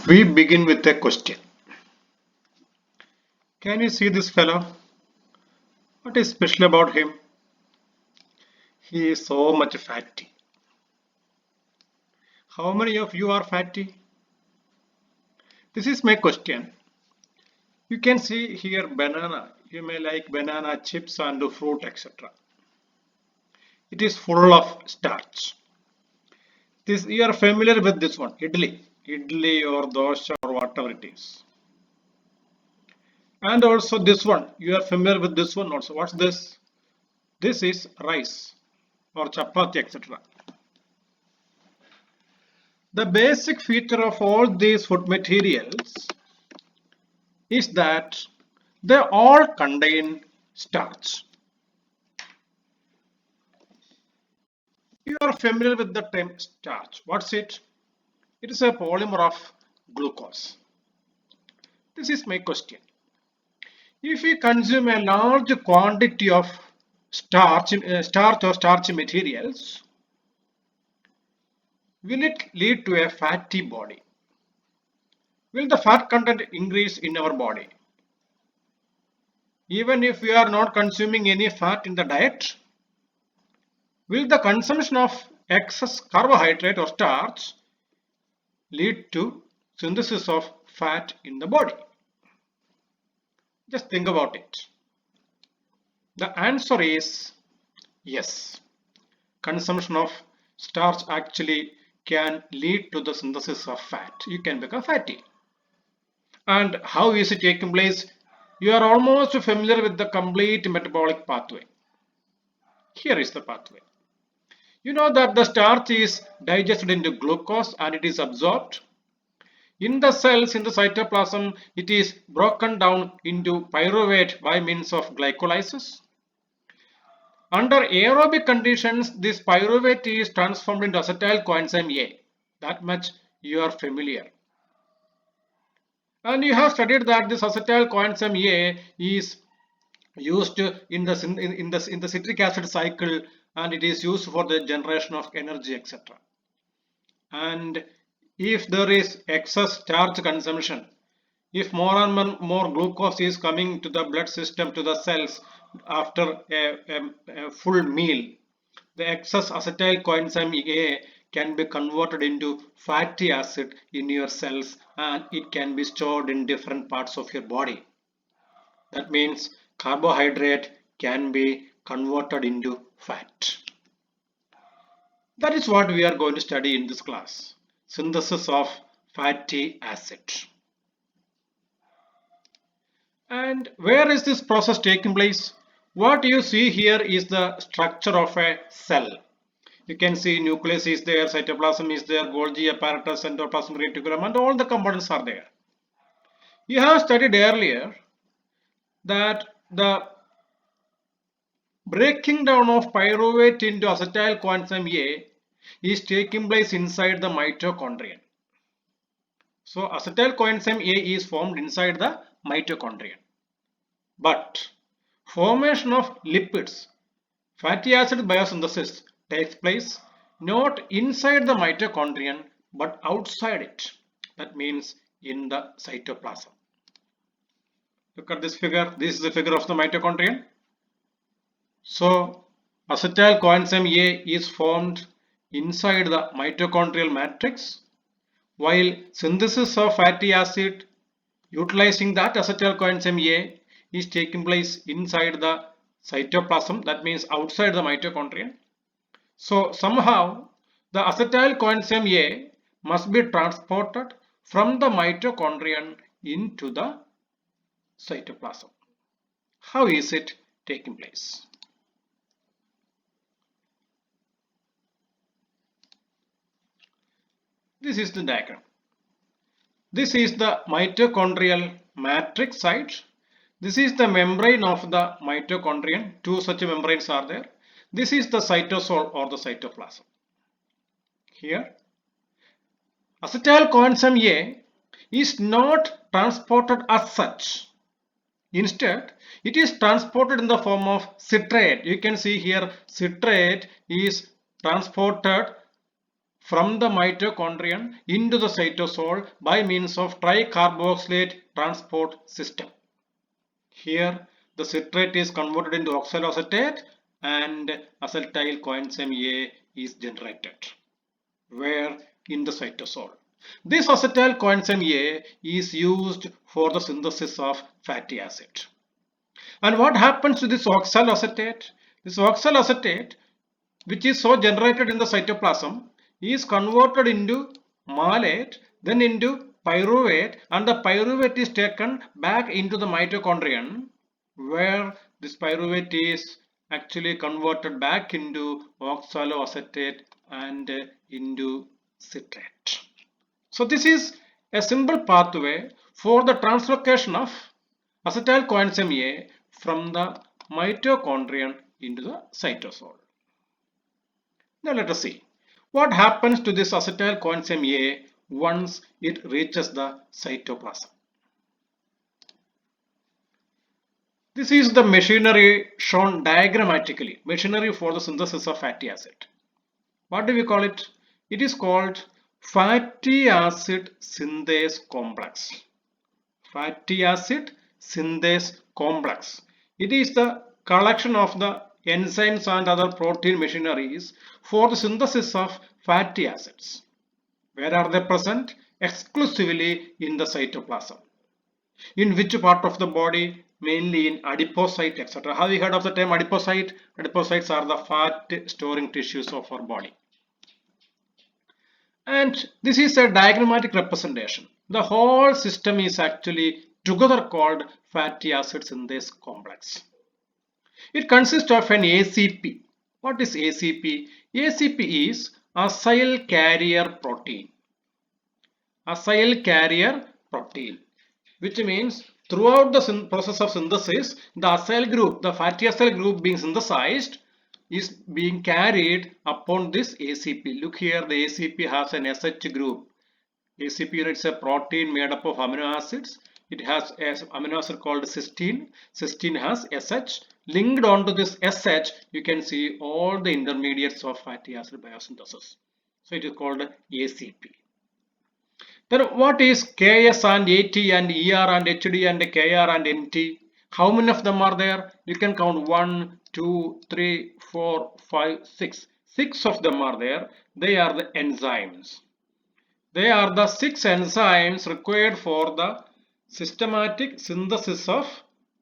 We begin with a question. Can you see this fellow? What is special about him? He is so much fatty. How many of you are fatty? This is my question. You can see here banana. You may like banana chips and fruit, etc. It is full of starch. This you are familiar with this one, idli or dosha or whatever it is. And also this one, you are familiar with this one also. What's this? This is rice or chapati, etc. The basic feature of all these food materials is that they all contain starch. You are familiar with the term starch. What's it? It is a polymer of glucose. This is my question. If we consume a large quantity of starch or starchy materials, will it lead to a fatty body? Will the fat content increase in our body? Even if we are not consuming any fat in the diet, will the consumption of excess carbohydrate or starch lead to synthesis of fat in the body? Just think about it. The answer is yes. Consumption of starch actually can lead to the synthesis of fat. You can become fatty. And how is it taking place? You are almost familiar with the complete metabolic pathway. Here is the pathway. You know that the starch is digested into glucose and it is absorbed. In the cells, in the cytoplasm, it is broken down into pyruvate by means of glycolysis. Under aerobic conditions, this pyruvate is transformed into acetyl coenzyme A. That much you are familiar. And you have studied that this acetyl coenzyme A is used in the citric acid cycle, and it is used for the generation of energy, etc. And if there is excess starch consumption, if more and more glucose is coming to the blood system, to the cells after a full meal, the excess acetyl coenzyme A can be converted into fatty acid in your cells, and it can be stored in different parts of your body. That means carbohydrate can be converted into fat. That is what we are going to study in this class. Synthesis of fatty acid. And where is this process taking place? What you see here is the structure of a cell. You can see nucleus is there, cytoplasm is there, Golgi apparatus, endoplasmic reticulum, and all the components are there. You have studied earlier that the breaking down of pyruvate into acetyl coenzyme A is taking place inside the mitochondrion. So acetyl coenzyme A is formed inside the mitochondrion. But formation of lipids, fatty acid biosynthesis takes place not inside the mitochondrion but outside it. That means in the cytoplasm. Look at this figure. This is the figure of the mitochondrion. So acetyl coenzyme A is formed inside the mitochondrial matrix, while synthesis of fatty acid utilizing that acetyl coenzyme A is taking place inside the cytoplasm, that means outside the mitochondrion. So somehow the acetyl coenzyme A must be transported from the mitochondrion into the cytoplasm. How is it taking place? This is the diagram. This is the mitochondrial matrix site. This is the membrane of the mitochondrion. Two such membranes are there. This is the cytosol or the cytoplasm. Here, acetyl coenzyme A is not transported as such. Instead, it is transported in the form of citrate. You can see here citrate is transported from the mitochondrion into the cytosol by means of tricarboxylate transport system. Here the citrate is converted into oxaloacetate and acetyl coenzyme A is generated. Where? In the cytosol. This acetyl coenzyme A is used for the synthesis of fatty acid. And what happens to this oxaloacetate? This oxaloacetate, which is so generated in the cytoplasm, is converted into malate, then into pyruvate, and the pyruvate is taken back into the mitochondrion, where this pyruvate is actually converted back into oxaloacetate and into citrate. So this is a simple pathway for the translocation of acetyl coenzyme A from the mitochondrion into the cytosol. Now let us see what happens to this acetyl coenzyme A once it reaches the cytoplasm. This is the machinery shown diagrammatically, machinery for the synthesis of fatty acid. What do we call it? It is called fatty acid synthase complex. Fatty acid synthase complex. It is the collection of the enzymes and other protein machineries for the synthesis of fatty acids. Where are they present? Exclusively in the cytoplasm. In which part of the body? Mainly in adipocyte, etc. Have you heard of the term adipocyte? Adipocytes are the fat storing tissues of our body. And this is a diagrammatic representation. The whole system is actually together called fatty acid synthase complex. It consists of an ACP. What is ACP? ACP is acyl carrier protein. Acyl carrier protein, which means throughout the process of synthesis, the acyl group, the fatty acyl group being synthesized, is being carried upon this ACP. Look here, the ACP has an SH group. ACP is a protein made up of amino acids. It has an amino acid called cysteine. Cysteine has SH. Linked onto this SH, you can see all the intermediates of fatty acid biosynthesis. So it is called ACP. Then what is Ks and AT and ER and HD and KR and NT? How many of them are there? You can count 1, 2, 3, 4, 5, 6. 6 of them are there. They are the enzymes. They are the 6 enzymes required for the systematic synthesis of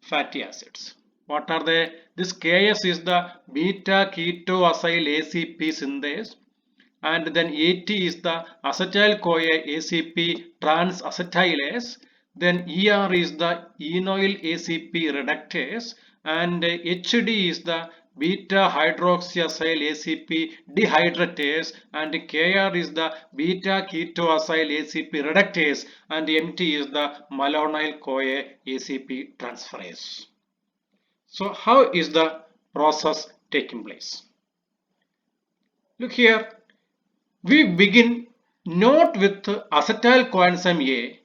fatty acids. What are they? This Ks is the beta ketoacyl ACP synthase. And then AT is the acetyl-CoA ACP trans-acetylase. Then ER is the enoyl ACP reductase, and HD is the beta hydroxyacyl ACP dehydratase, and KR is the beta ketoacyl ACP reductase, and NT is the malonyl CoA ACP transferase. So how is the process taking place? Look here. We begin not with acetyl coenzyme A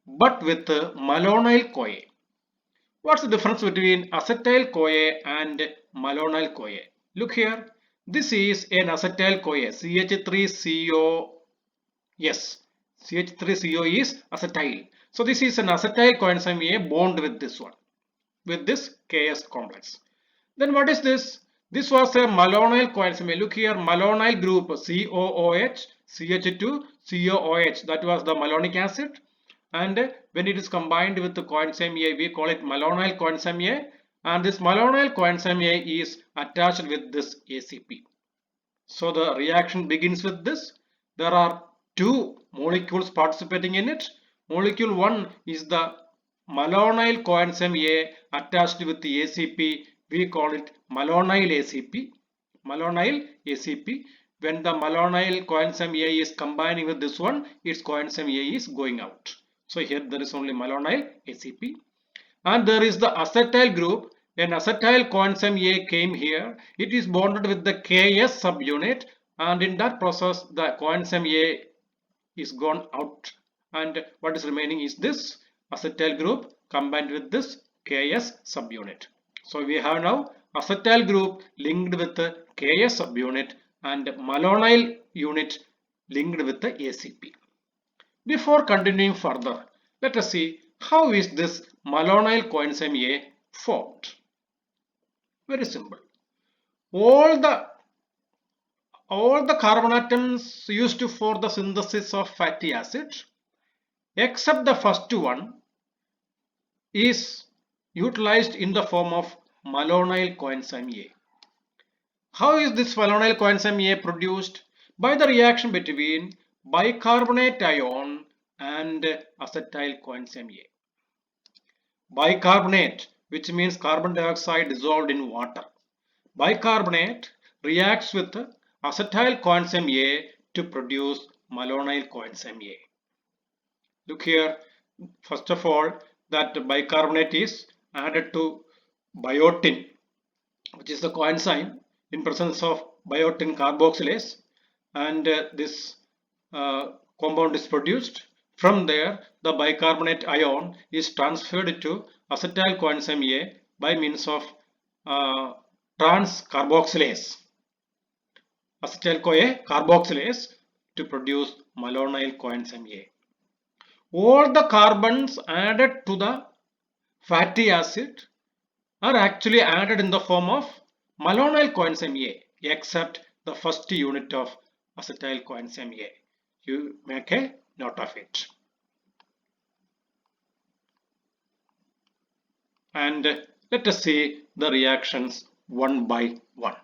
but with malonyl CoA. What's the difference between acetyl CoA and malonyl CoA? Look here. This is an acetyl CoA, CH3CO. Yes, CH3CO is acetyl. So this is an acetyl coenzyme A bond with this one, with this Ks complex. Then what is this? This was a malonyl coenzyme. Look here, malonyl group COOH, CH2, COOH. That was the malonic acid. And when it is combined with the coenzyme A, we call it malonyl coenzyme A. And this malonyl coenzyme A is attached with this ACP. So the reaction begins with this. There are two molecules participating in it. Molecule 1 is the malonyl coenzyme A attached with the ACP. We call it malonyl ACP. Malonyl ACP. When the malonyl coenzyme A is combining with this one, its coenzyme A is going out. So here there is only malonyl ACP. And there is the acetyl group. An acetyl coenzyme A came here. It is bonded with the Ks subunit, and in that process the coenzyme A is gone out, and what is remaining is this acetyl group combined with this Ks subunit. So we have now acetyl group linked with the Ks subunit and malonyl unit linked with the ACP. Before continuing further, let us see how is this malonyl coenzyme A formed. Very simple. All the carbon atoms used for the synthesis of fatty acid except the first one is utilized in the form of malonyl coenzyme A. How is this malonyl coenzyme A produced? By the reaction between bicarbonate ion and acetyl coenzyme A. Bicarbonate, which means carbon dioxide dissolved in water. Bicarbonate reacts with acetyl coenzyme A to produce malonyl coenzyme A. Look here, first of all, that bicarbonate is added to biotin, which is the coenzyme in presence of biotin carboxylase, and this compound is produced. From there, the bicarbonate ion is transferred to acetyl coenzyme A by means of trans carboxylase, acetyl CoA carboxylase, to produce malonyl coenzyme A. All the carbons added to the fatty acid are actually added in the form of malonyl coenzyme A, except the first unit of acetyl coenzyme A. You make a note of it. And let us see the reactions one by one.